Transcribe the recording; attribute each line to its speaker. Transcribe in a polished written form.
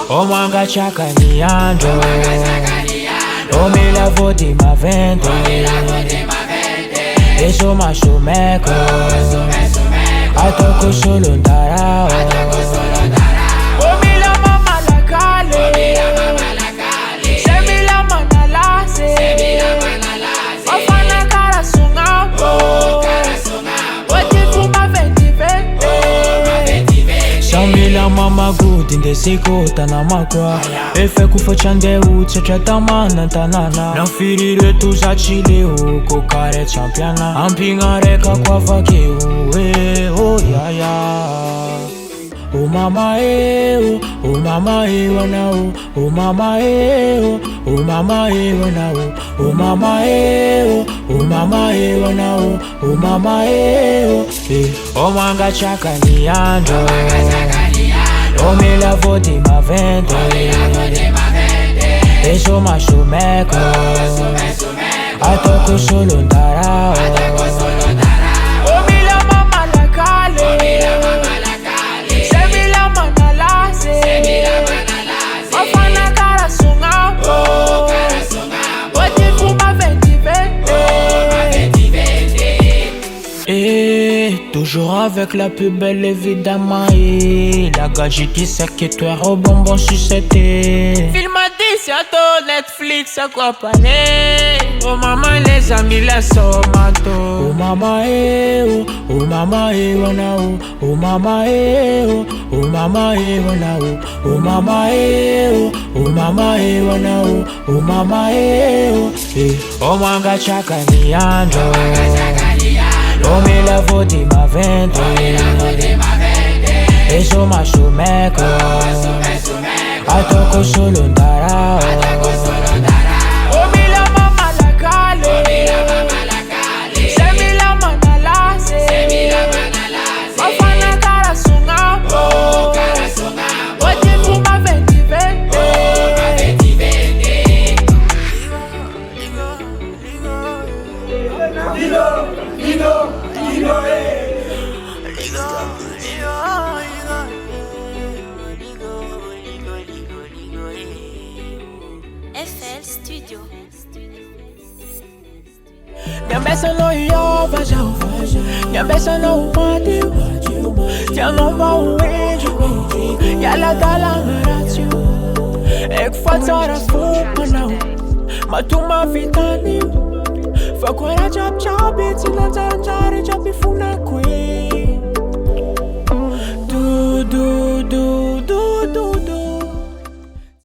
Speaker 1: O manga chakaniando, o me lavo di ma vente, e so macho meco, a tocco solo un tarao. O mi la mamma la cale, se mi la manna la se, o fa una cara su un ampo, o ti fuma 20. Shamila mama good in the sikota na makwa efe kufachande uchecha tamana tanana na firire tuza chile uko kare championa ampingare kwa vake uwe oh ya ya oh mama oh mama wana oh mama oh mama wana oh mama oh mama wana oh mama oh manga chakaniando o me lavo di ma vente, e so macho meco, a tocco solo un tarao. O mi la mamma la cale, se mi la manna la se, o fa una cara su un ampo, o ti fuma 20. Et toujours avec la plus belle évidemment. Et la gadget qui sait que toi rebonbon sucété. Film à 10 sur Netflix à quoi parler. Oh maman les amis la somato. Oh maman oh maman wana oh maman oh maman wana oh maman oh maman wana oh maman oh manga chakaniando. O me lavo di ma vente, e so macho meco, a tocco solo un tarao. O mi la mamma la cale, se mi la manna la se, o fa una cara su un ampo, o ti fuma 20.
Speaker 2: FL Studio.
Speaker 1: Nyambesa no yo vaja Nyambesa no mati Tiamo va uweju Yala dala ngaratio Ek fatara fupa now Matuma vitani Fakwara chap chap Iti lanzara njari Chapi funa kwe